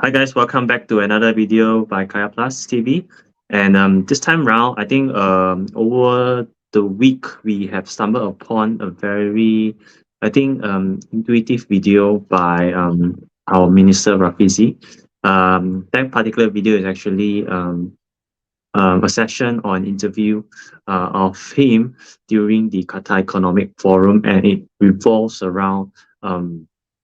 Hi guys, welcome back to another video by mykayaplus TV. And this time round, I think over the week we have stumbled upon a very, intuitive video by our Minister Rafizi. That particular video is actually a session on interview of him during the Qatar Economic Forum, and it revolves around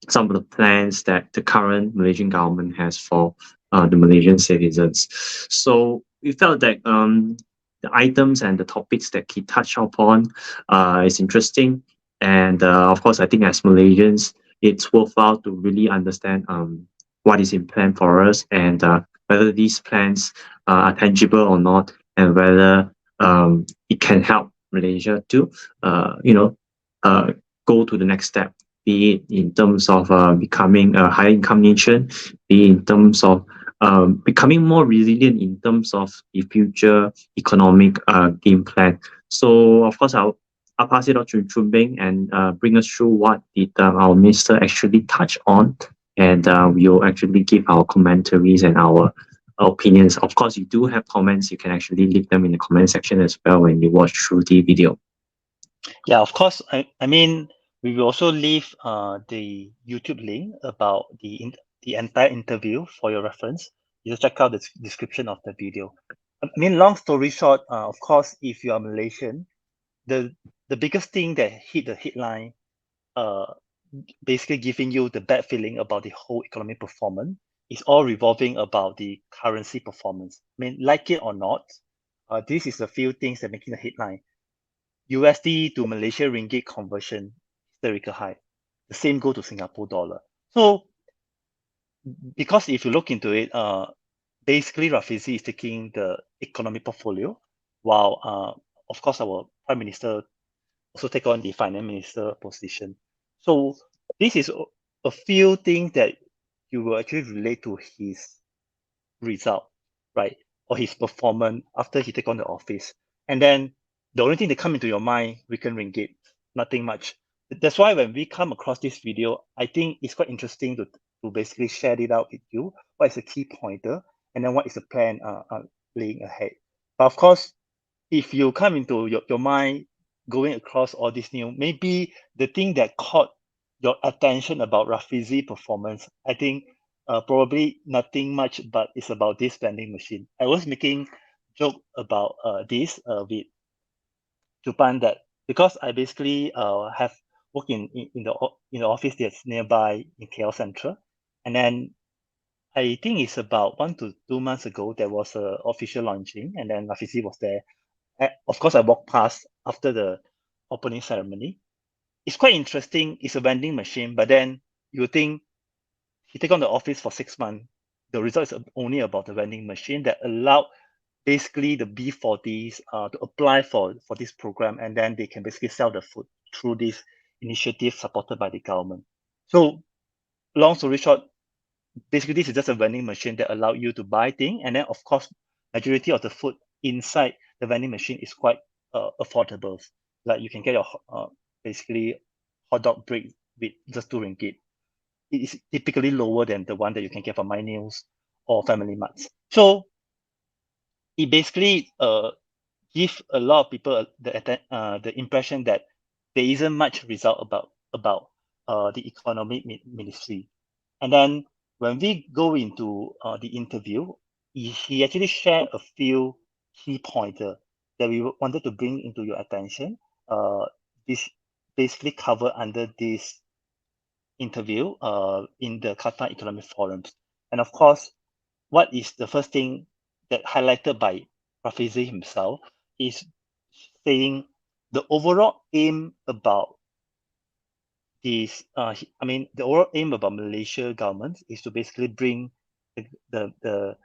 some of the plans that the current Malaysian government has for the Malaysian citizens. So we felt that the items and the topics that he touched upon is interesting, and of course, I think as Malaysians, it's worthwhile to really understand what is in plan for us and whether these plans are tangible or not, and whether it can help Malaysia to, uh, go to the next step, be it in terms of becoming a high income nation, be it in terms of becoming more resilient in terms of the future economic game plan. So, of course, I'll pass it on to Chun Bing and bring us through what did our minister actually touch on, and we'll actually give our commentaries and our opinions. Of course, you do have comments, you can actually leave them in the comment section as well when you watch through the video. Yeah, of course. I mean, we will also leave the YouTube link about the entire interview for your reference. You just check out the description of the video. I mean, long story short, of course, if you are Malaysian, the biggest thing that hit the headline, basically giving you the bad feeling about the whole economic performance, is all revolving about the currency performance. I mean, like it or not, this is a few things that making the headline. USD to Malaysia ringgit conversion, historical high. The same go to Singapore dollar. So because if you look into it, basically Rafizi is taking the economic portfolio, while of course our Prime Minister also take on the Finance Minister position. So this is a few things that you will actually relate to his result, right? Or his performance after he take on the office. And then the only thing that come into your mind, weaken ringgit, nothing much. That's why when we come across this video, I think it's quite interesting to basically share it out with you. What is the key pointer? And then what is the plan laying ahead? But of course, if you come into your mind going across all this new, maybe the thing that caught your attention about Rafizi performance, I think probably nothing much, but it's about this vending machine. I was making joke about this with Jupan, that because I basically have worked in the office that's nearby in KL Central, and then I think it's about 1 to 2 months ago there was a official launching, and then Rafizi was there. Of course, I walked past after the opening ceremony. It's quite interesting. It's a vending machine, but then you think he take on the office for 6 months. The result is only about the vending machine that allowed basically the B40s to apply for this program, and then they can basically sell the food through this initiative supported by the government. So long story short, basically this is just a vending machine that allow you to buy things, and then of course majority of the food inside the vending machine is quite affordable. Like you can get your basically hot dog break with just 2 ringgit. It is typically lower than the one that you can get from My Meals or Family Marts. So it basically give a lot of people the impression that there isn't much result about the economic ministry. And then when we go into the interview, he actually shared a few key pointers that we wanted to bring into your attention. This basically covered under this interview in the Qatar Economic Forums. And of course, what is the first thing that highlighted by Rafizi himself is saying the overall aim about this, the overall aim about Malaysia government is to basically bring the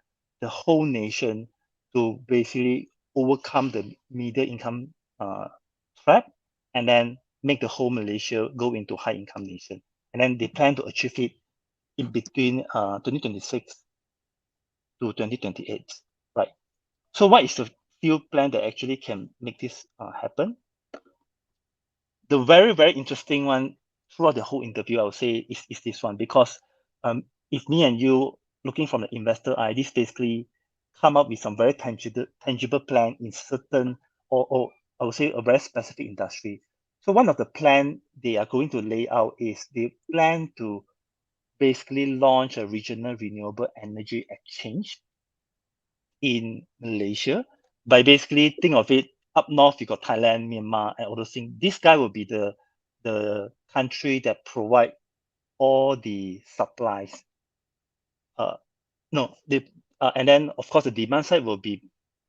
whole nation to basically overcome the middle income trap, and then make the whole Malaysia go into high income nation. And then they plan to achieve it in between 2026 to 2028, right? So what is the few plan that actually can make this happen? The very, very interesting one throughout the whole interview, I would say, is this one, because if me and you looking from the investor eye, this basically come up with some very tangible plan in certain, or I would say a very specific industry. So one of the plan they are going to lay out is they plan to basically launch a regional renewable energy exchange in Malaysia. By basically think of it, up north you got Thailand, Myanmar, and all those things. This guy will be the country that provide all the supplies. No, and then of course the demand side will be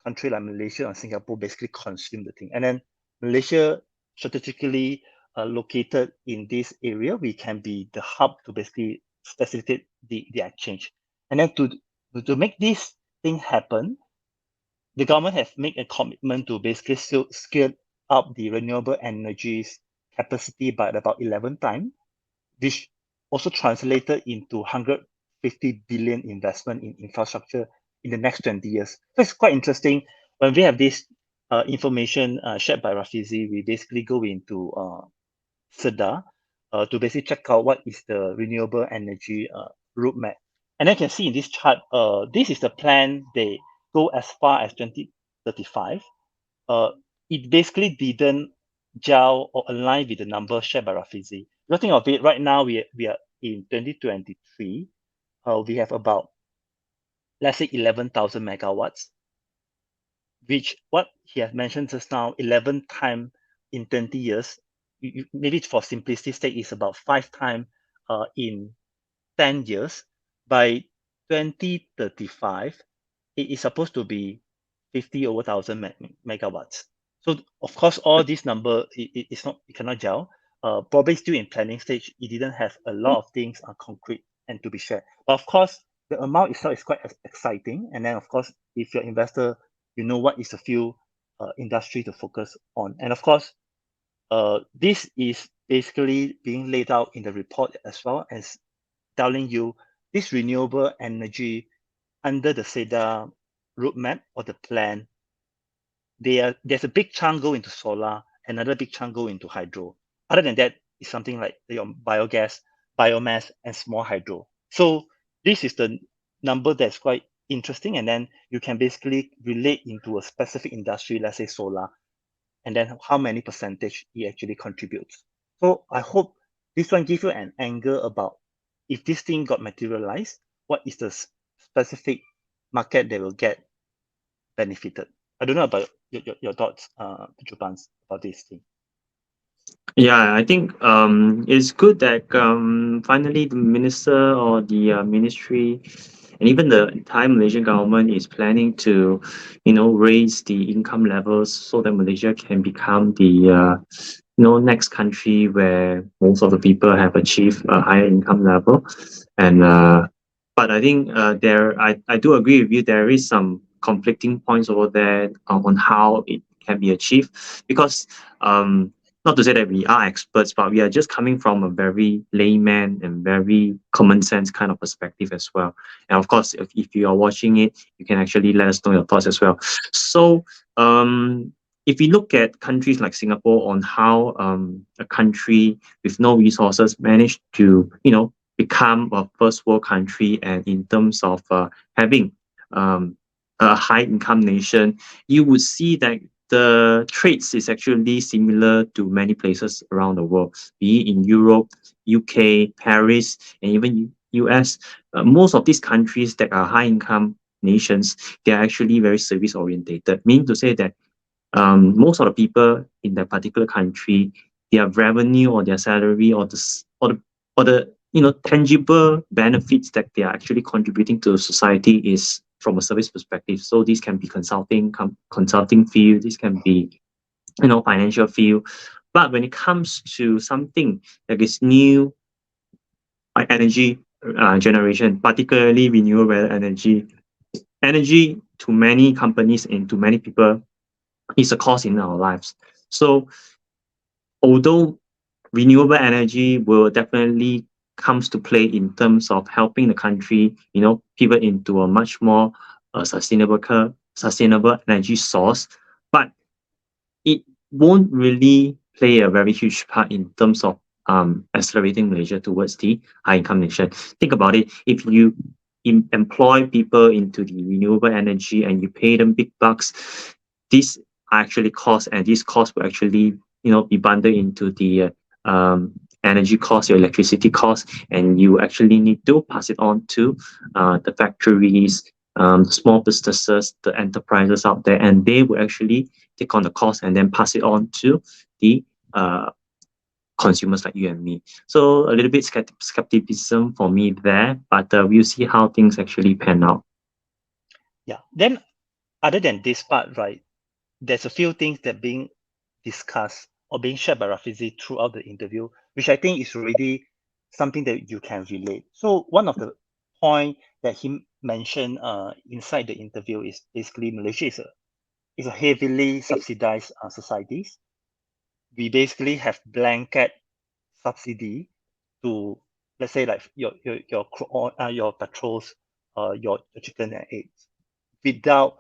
country like Malaysia and Singapore basically consume the thing. And then Malaysia strategically located in this area, we can be the hub to basically facilitate the exchange. And then to make this thing happen, the government has made a commitment to basically scale up the renewable energies capacity by about 11 times, which also translated into 150 billion investment in infrastructure in the next 20 years. So it's quite interesting. When we have this information shared by Rafizi, we basically go into SEDA to basically check out what is the renewable energy roadmap. And then you can see in this chart, this is the plan. They go as far as 2035. Uh, it basically didn't gel or align with the number shared by Rafizi. Because think of it, right now we are in 2023. We have about, let's say, 11,000 megawatts, which what he has mentioned just now, 11 times in 20 years, maybe for simplicity's sake, is about 5 times in 10 years. By 2035, it is supposed to be 50 over 1,000 megawatts. So of course, all this number, it's not, it cannot gel. Probably still in planning stage. It didn't have a lot of things concrete and to be shared. But of course, the amount itself is quite exciting. And then of course, if you're investor, you know what is the few industry to focus on. And of course, this is basically being laid out in the report as well as telling you this renewable energy under the SEDA roadmap or the plan, there's a big chunk go into solar, another big chunk go into hydro. Other than that, it's something like your biogas, biomass, and small hydro. So this is the number that's quite interesting, and then you can basically relate into a specific industry, let's say solar, and then how many percentage it actually contributes. So I hope this one gives you an angle about if this thing got materialized, what is the specific market that will get benefited. I don't know about your thoughts, Jupans, about this thing. Yeah, I think it's good that finally the minister or the ministry and even the entire Malaysian government is planning to, raise the income levels so that Malaysia can become the next country where most of the people have achieved a higher income level. And but I think I do agree with you. There is some conflicting points over there on how it can be achieved because not to say that we are experts, but we are just coming from a very layman and very common sense kind of perspective as well. And of course, if you are watching it, you can actually let us know your thoughts as well. So if we look at countries like Singapore on how a country with no resources managed to, become a first world country, and in terms of having a high income nation, you would see that the traits is actually similar to many places around the world, be it in Europe, UK, Paris, and even US. Most of these countries that are high income nations, they are actually very service orientated, meaning to say that most of the people in that particular country, their revenue or their salary or the tangible benefits that they are actually contributing to society is from a service perspective. So this can be consulting field, this can be financial field. But when it comes to something that is new, like energy generation, particularly renewable energy to many companies and to many people is a cost in our lives. So although renewable energy will definitely comes to play in terms of helping the country, pivot into a much more sustainable energy source, but it won't really play a very huge part in terms of accelerating Malaysia towards the high income nation. Think about it. employ people into the renewable energy and you pay them big bucks, these are actually costs, and these costs will actually be bundled into the energy cost, your electricity cost, and you actually need to pass it on to the factories, small businesses, the enterprises out there, and they will actually take on the cost and then pass it on to the consumers like you and me. So a little bit skepticism for me there, but we'll see how things actually pan out. Yeah. Then other than this part, right, there's a few things that being discussed or being shared by Rafizi throughout the interview, which I think is really something that you can relate. So one of the point that he mentioned inside the interview is basically Malaysia is a heavily subsidized societies. We basically have blanket subsidy to, let's say, like your petrols, your chicken and eggs, without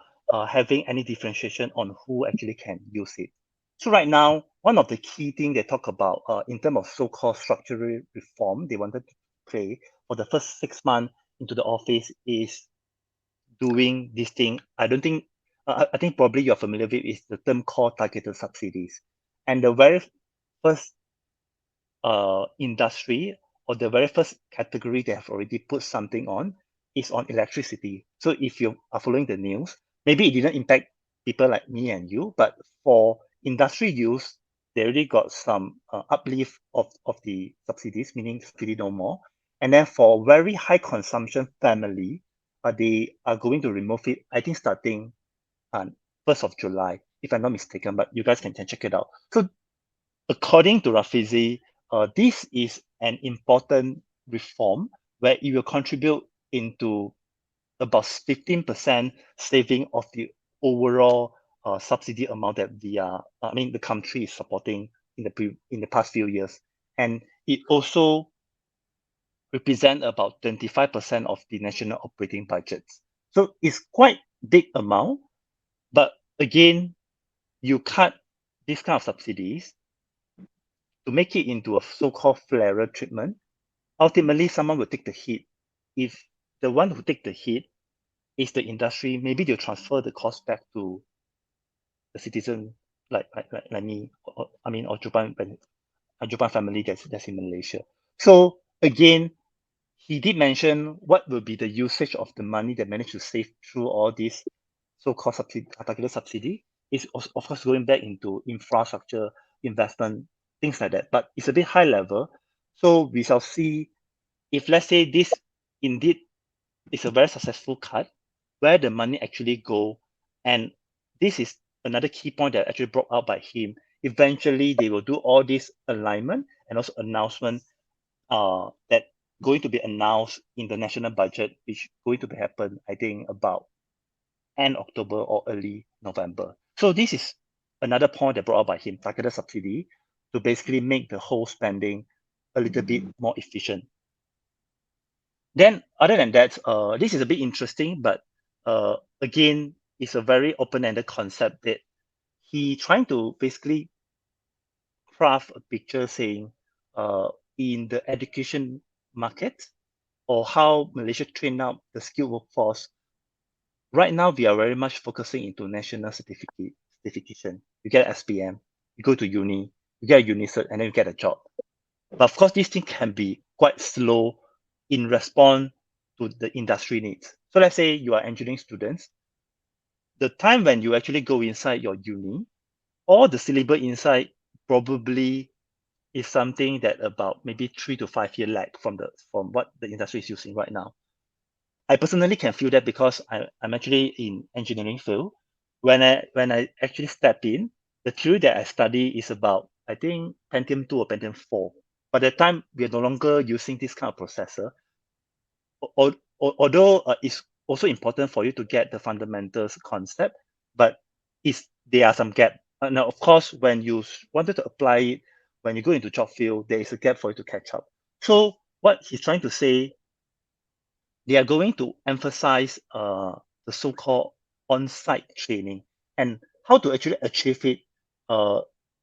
having any differentiation on who actually can use it. So right now, one of the key things they talk about in terms of so-called structural reform they wanted to play for the first 6 months into the office is doing this thing. I think probably you're familiar with is the term called targeted subsidies. And the very first industry or the very first category they have already put something on is on electricity. So if you are following the news, maybe it didn't impact people like me and you, but for industry use, they already got some uplift of the subsidies, meaning subsidy no more. And then for very high consumption family, they are going to remove it, I think starting 1st of July, if I'm not mistaken, but you guys can check it out. So according to Rafizi, this is an important reform where it will contribute into about 15% saving of the overall subsidy amount that the country is supporting in the past few years, and it also represent about 25% of the national operating budgets. So it's quite big amount, but again, you cut this kind of subsidies to make it into a so-called flare treatment. Ultimately, someone will take the hit. If the one who take the hit is the industry, maybe they'll transfer the cost back to the citizen like me, or Jupan family that's in Malaysia. So again, he did mention what will be the usage of the money that managed to save through all these so-called targeted subsidy is also, of course, going back into infrastructure investment, things like that. But it's a bit high level. So we shall see if, let's say, this indeed is a very successful cut, where the money actually go. And this is another key point that actually brought out by him. Eventually, they will do all this alignment and also announcement that going to be announced in the national budget, which going to be happen, I think, about end October or early November. So this is another point that brought out by him, targeted subsidy, to basically make the whole spending a little bit more efficient. Then, other than that, this is a bit interesting, but again, it's a very open-ended concept that he trying to basically craft a picture saying, in the education market or how Malaysia train up the skilled workforce. Right now, we are very much focusing into national certification. You get SPM, you go to uni, you get a uni cert, and then you get a job. But of course, this thing can be quite slow in response to the industry needs. So let's say you are engineering students. The time when you actually go inside your uni, all the syllabus inside probably is something that about maybe 3 to 5 year lag from what the industry is using right now. I personally can feel that because I'm actually in engineering field. When I actually step in, the theory that I study is about, I think, Pentium 2 or Pentium 4. By the time we are no longer using this kind of processor, although it's also important for you to get the fundamentals concept, but there are some gap. Now, of course, when you wanted to apply it, when you go into job field, there is a gap for you to catch up. So what he's trying to say, they are going to emphasize the so-called on-site training, and how to actually achieve it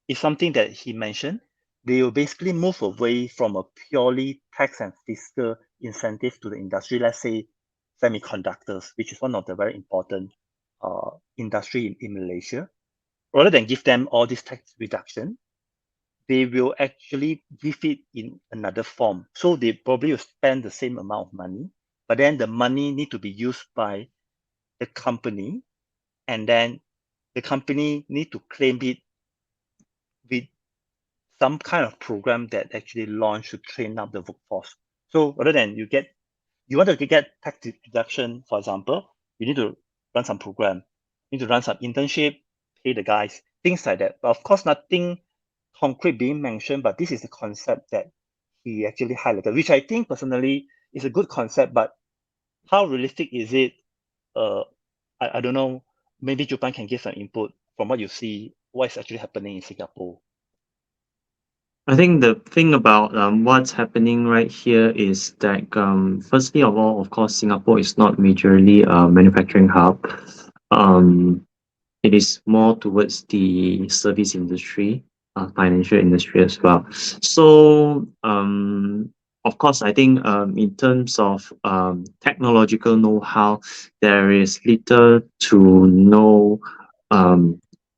is something that he mentioned. They will basically move away from a purely tax and fiscal incentive to the industry. Let's say semiconductors, which is one of the very important industry in Malaysia. Rather than give them all this tax reduction, they will actually give it in another form. So they probably will spend the same amount of money, but then the money need to be used by the company, and then the company need to claim it with some kind of program that actually launched to train up the workforce. So rather than you want to get tax deduction, for example, you need to run some program, you need to run some internship, pay the guys, things like that. But of course, nothing concrete being mentioned, but this is the concept that he actually highlighted, which I think personally is a good concept, but how realistic is it? Uh, I don't know. Maybe Japan can give some input from what you see, what is actually happening in Singapore. I think the thing about what's happening right here is that firstly of all, of course, Singapore is not majorly a manufacturing hub. Um, it is more towards the service industry, financial industry as well. So, of course, I think in terms of technological know-how, there is little to no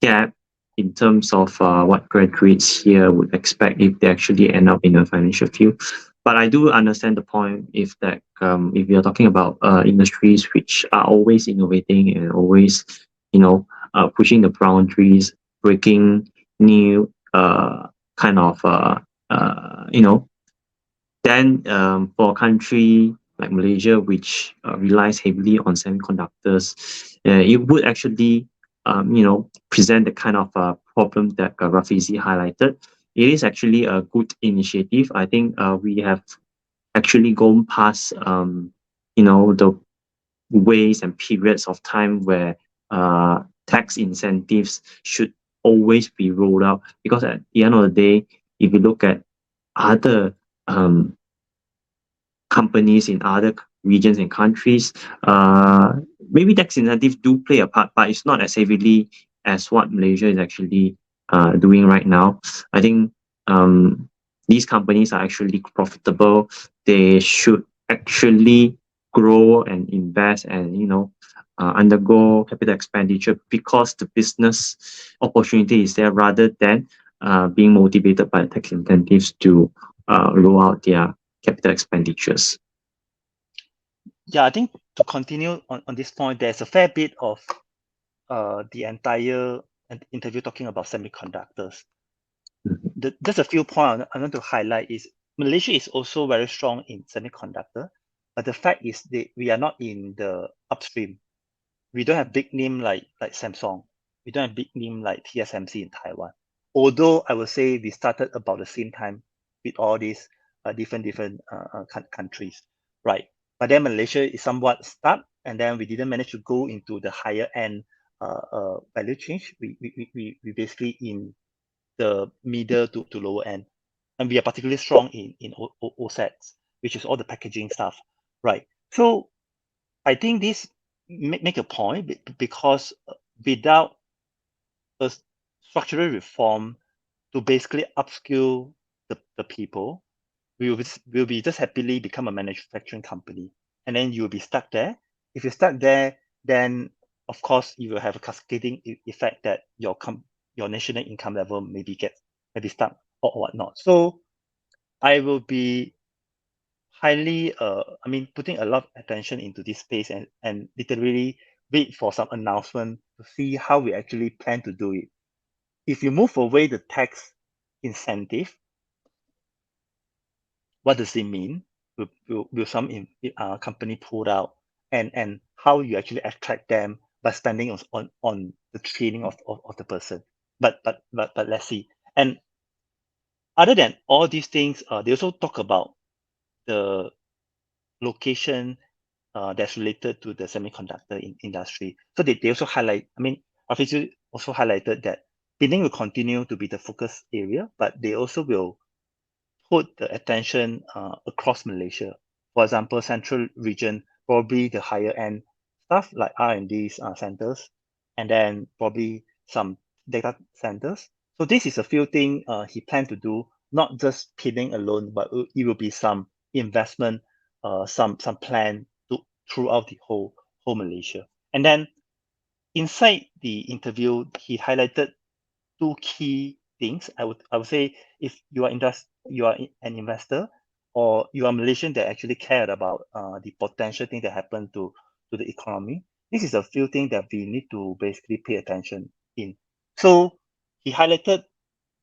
gap in terms of what graduates here would expect if they actually end up in a financial field. But I do understand the point if you're talking about industries which are always innovating and always, pushing the boundaries, breaking new kind of then for a country like Malaysia, which relies heavily on semiconductors, it would actually present the kind of problem that Rafizi highlighted. It is actually a good initiative. I think we have actually gone past the ways and periods of time where tax incentives should always be rolled out, because at the end of the day, if you look at other companies in other regions and countries, maybe tax incentives do play a part, but it's not as heavily as what Malaysia is actually doing right now. I think these companies are actually profitable. They should actually grow and invest and undergo capital expenditure because the business opportunity is there, rather than being motivated by tax incentives to roll out their capital expenditures. Yeah, I think to continue on this point, there's a fair bit of the entire interview talking about semiconductors. Just a few points I want to highlight is Malaysia is also very strong in semiconductor, but the fact is that we are not in the upstream. We don't have big name like Samsung. We don't have big name like TSMC in Taiwan. Although I would say we started about the same time with all these different countries, right? But then Malaysia is somewhat stuck, and then we didn't manage to go into the higher end value chain. We basically in the middle to lower end, and we are particularly strong in OSATs, which is all the packaging stuff, right? So I think this make a point because without a structural reform to basically upskill the people, will be just happily become a manufacturing company, and then you will be stuck there. If you're stuck there, then of course you will have a cascading effect that your national income level maybe stuck or whatnot. So I will be highly putting a lot of attention into this space and literally wait for some announcement to see how we actually plan to do it. If you move away the tax incentive, what does it mean? Will some company pull out, and how you actually attract them by spending on the training of the person? But let's see. And other than all these things, they also talk about the location that's related to the semiconductor industry. So they also highlight, Rafizi also highlighted that Penang will continue to be the focus area, but they also will put the attention across Malaysia. For example, central region, probably the higher end stuff like R&D centers, and then probably some data centers. So this is a few things he planned to do, not just Penang alone, but it will be some investment, some plan throughout the whole Malaysia. And then inside the interview, he highlighted two key things. I would say if you are an investor or you are Malaysian that actually cared about the potential thing that happened to the economy, this is a few things that we need to basically pay attention in. So he highlighted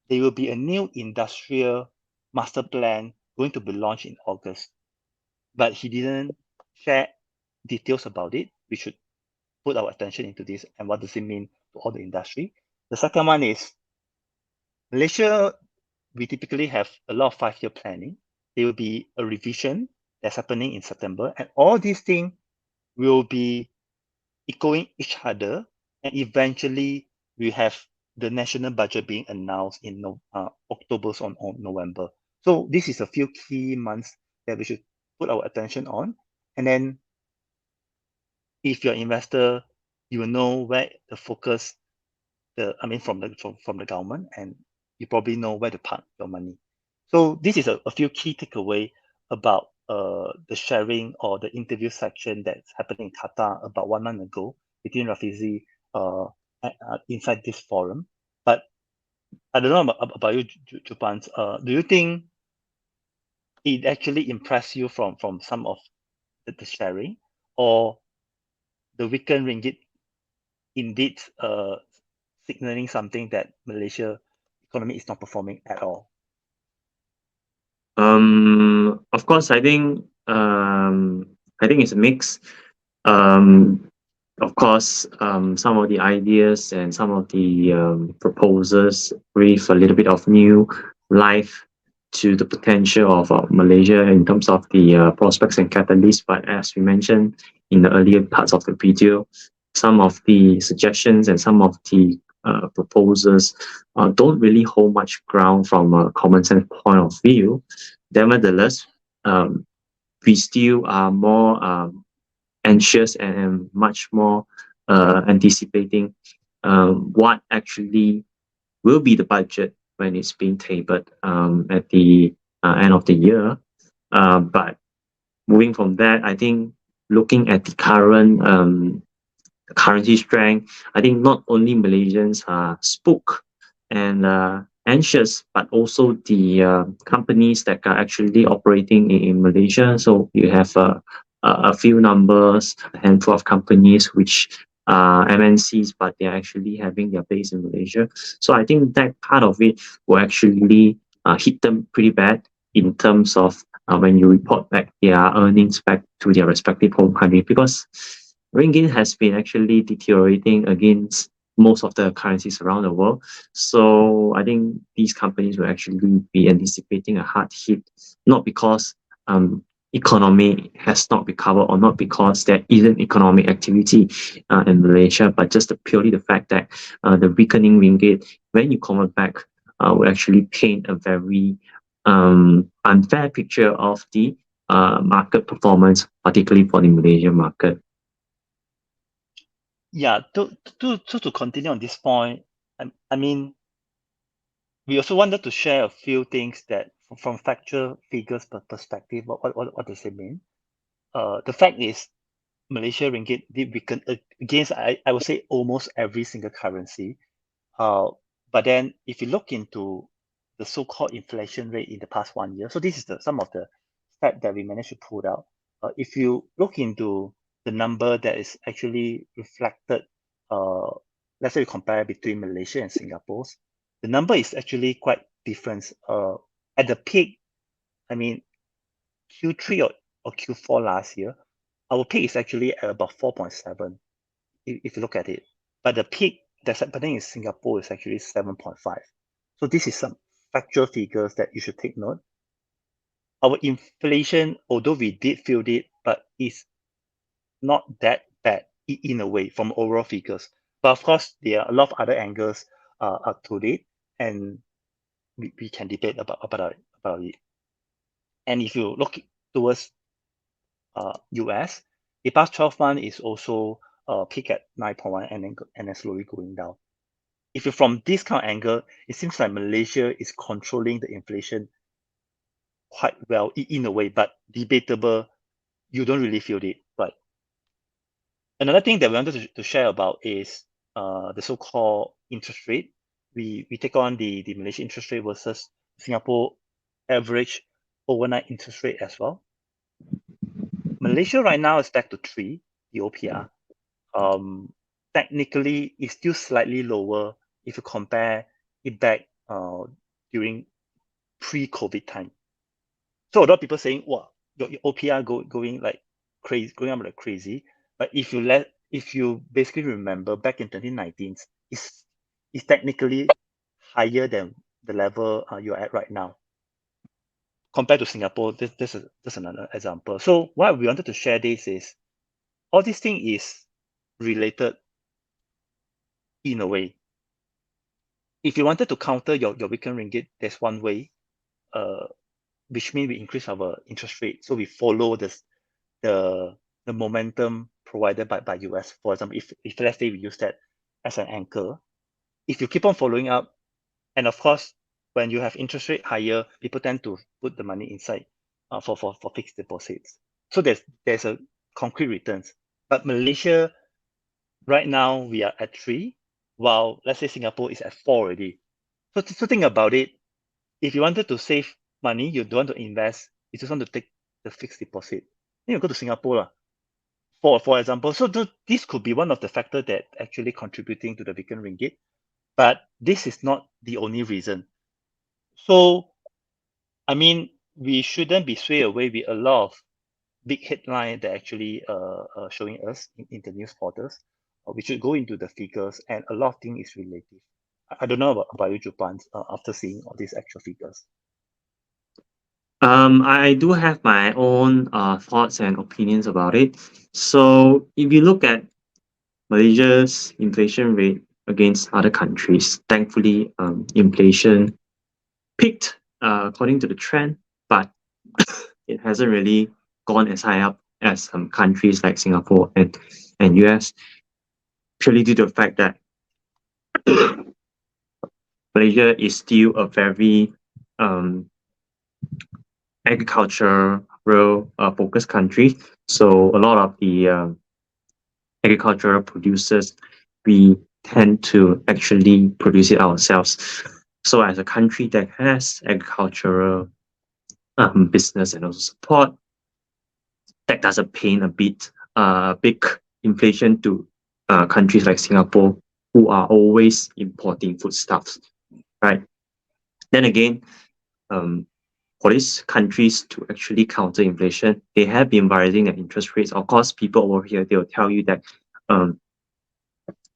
there will be a new industrial master plan going to be launched in August, but he didn't share details about it. We should put our attention into this and what does it mean to all the industry. The second one is Malaysia, we typically have a lot of 5-year planning. There will be a revision that's happening in September, and all these things will be echoing each other, and eventually we have the national budget being announced in October or November. So this is a few key months that we should put our attention on, and then if you're an investor, you will know where the focus, from the government, and you probably know where to park your money. So this is a few key takeaway about the sharing or the interview section that's happening in Qatar about 1 month ago between Rafizi inside this forum. But I don't know about you, Jupans. Do you think it actually impressed you from some of the sharing, or the weakened ringgit indeed signaling something that Malaysia economy is not performing at all? Of course, I think it's a mix. Of course, some of the ideas and some of the proposals breathe a little bit of new life to the potential of Malaysia in terms of the prospects and catalysts. But as we mentioned in the earlier parts of the video, some of the suggestions and some of the proposals don't really hold much ground from a common sense point of view. Nevertheless, we still are more anxious and much more anticipating what actually will be the budget when it's being tabled at the end of the year. But moving from that, I think looking at the current currency strength, I think not only Malaysians are spooked and anxious, but also the companies that are actually operating in Malaysia. So you have a few numbers, a handful of companies which are MNCs, but they're actually having their base in Malaysia. So I think that part of it will actually hit them pretty bad in terms of when you report back their earnings back to their respective home country, because ringgit has been actually deteriorating against most of the currencies around the world. So I think these companies will actually be anticipating a hard hit, not because economy has not recovered or not because there isn't economic activity in Malaysia, but just purely the fact that the weakening ringgit, when you convert back, will actually paint a very unfair picture of the market performance, particularly for the Malaysian market. Yeah, to continue on this point, I mean, we also wanted to share a few things that from factual figures perspective, what does it mean? The fact is Malaysia ringgit did weaken against, I would say, almost every single currency. But then if you look into the so-called inflation rate in the past 1 year, so this is some of the stat that we managed to pull out. If you look into the number that is actually reflected, let's say you compare between Malaysia and Singapore's, the number is actually quite different. At the peak, I mean, Q3 or Q4 last year, our peak is actually at about 4.7, if you look at it. But the peak that's happening in Singapore is actually 7.5. So this is some factual figures that you should take note. Our inflation, although we did feel it, but it's not that bad in a way from overall figures. But of course, there are a lot of other angles to it, and we can debate about it. And if you look towards US, the past 12 months is also peak at 9.1 and then slowly going down. If you're from this kind of angle, it seems like Malaysia is controlling the inflation quite well in a way, but debatable, you don't really feel it, right? Another thing that we wanted to share about is the so-called interest rate. We take on the Malaysian interest rate versus Singapore average overnight interest rate as well. Malaysia right now is back to 3, the OPR. Technically, it's still slightly lower if you compare it back during pre-COVID time. So a lot of people saying, "Wow, your OPR going like crazy, going up like crazy." But if you basically remember back in 2019, is technically higher than the level you're at right now compared to Singapore. This is another example. So what we wanted to share this is all these thing is related in a way. If you wanted to counter your weakened ringgit, there's one way, which means we increase our interest rate. So we follow the momentum provided by US. For example, if let's say we use that as an anchor, if you keep on following up, and of course, when you have interest rate higher, people tend to put the money inside for fixed deposits. So there's a concrete returns. But Malaysia, right now, we are at 3, while let's say Singapore is at 4 already. So think about it. If you wanted to save money, you don't want to invest, you just want to take the fixed deposit. Then you go to Singapore. For example. So this could be one of the factors that actually contributing to the weakened ringgit, but this is not the only reason. So, I mean, we shouldn't be swayed away with a lot of big headline that actually showing us in the news portals. We should go into the figures, and a lot of things is relative. I don't know about you, Japan, after seeing all these actual figures. I do have my own thoughts and opinions about it. So if you look at Malaysia's inflation rate against other countries, thankfully, inflation peaked according to the trend, but it hasn't really gone as high up as some countries like Singapore and US, purely due to the fact that Malaysia is still a very um, agricultural focused country. So a lot of the agricultural producers, we tend to actually produce it ourselves. So as a country that has agricultural business and also support, that doesn't paint a big inflation to countries like Singapore, who are always importing foodstuffs, right? Then again, for these countries to actually counter inflation, they have been rising their interest rates. Of course, people over here, they will tell you that um,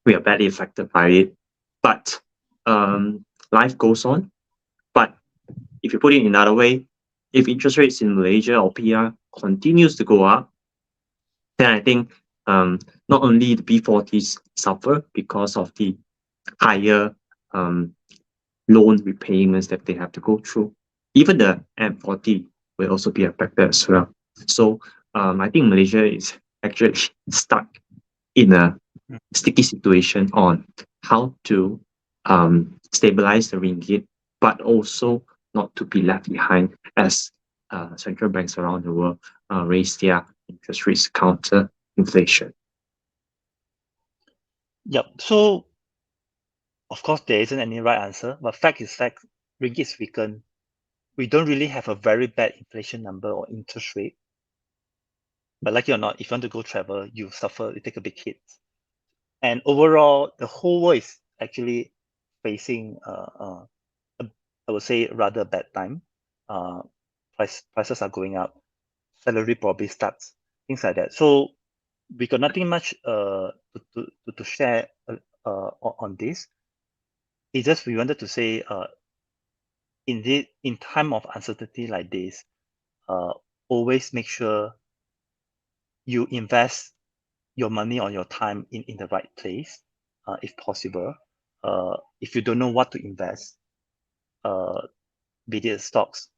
we are badly affected by it, but life goes on. But if you put it in another way, if interest rates in Malaysia or PR continues to go up, then I think not only the B40s suffer because of the higher loan repayments that they have to go through, even the M40 will also be affected as well. So I think Malaysia is actually stuck in a sticky situation on how to stabilize the ringgit, but also not to be left behind as central banks around the world raise their interest rates to counter inflation. Yep. So, of course, there isn't any right answer, but fact is fact, ringgit is weakened. We don't really have a very bad inflation number or interest rate. But like it or not, if you want to go travel, you suffer, you take a big hit. And overall, the whole world is actually facing, I would say, rather bad time. Prices are going up, salary probably starts, things like that. So we got nothing much to share on this. It's just we wanted to say, in time of uncertainty like this, always make sure you invest your money or your time in the right place, if possible. If you don't know what to invest, be it stocks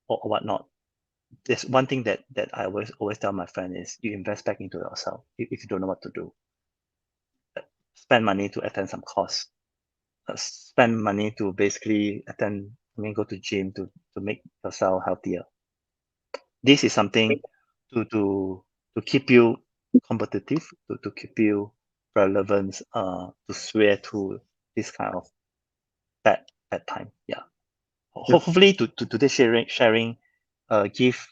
or whatnot, there's one thing that I always tell my friend is you invest back into yourself if you don't know what to do. Spend money to attend some course. Spend money to basically go to gym to make yourself healthier. This is something to keep you competitive to keep you relevant to swear to this kind of bad time. Yeah. Hopefully to today's sharing give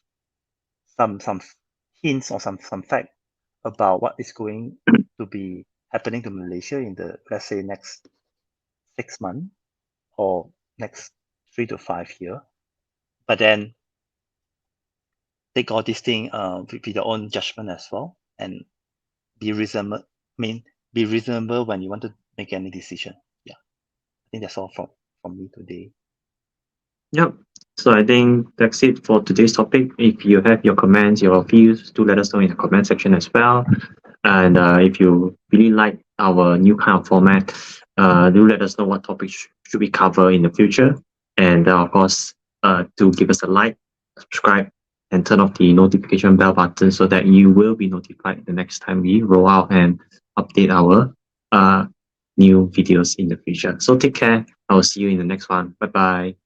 some hints or some fact about what is going to be happening to Malaysia in the, let's say, next 6 months or next 3 to 5 years. But then take all these things with your own judgment as well, and be reasonable. Be reasonable when you want to make any decision. Yeah, I think that's all from me today. Yep. So I think that's it for today's topic. If you have your comments, your views, do let us know in the comment section as well. And if you really like our new kind of format, do let us know what topics should we cover in the future. And of course, to give us a like, subscribe, and turn off the notification bell button so that you will be notified the next time we roll out and update our new videos in the future. So take care. I will see you in the next one. Bye bye.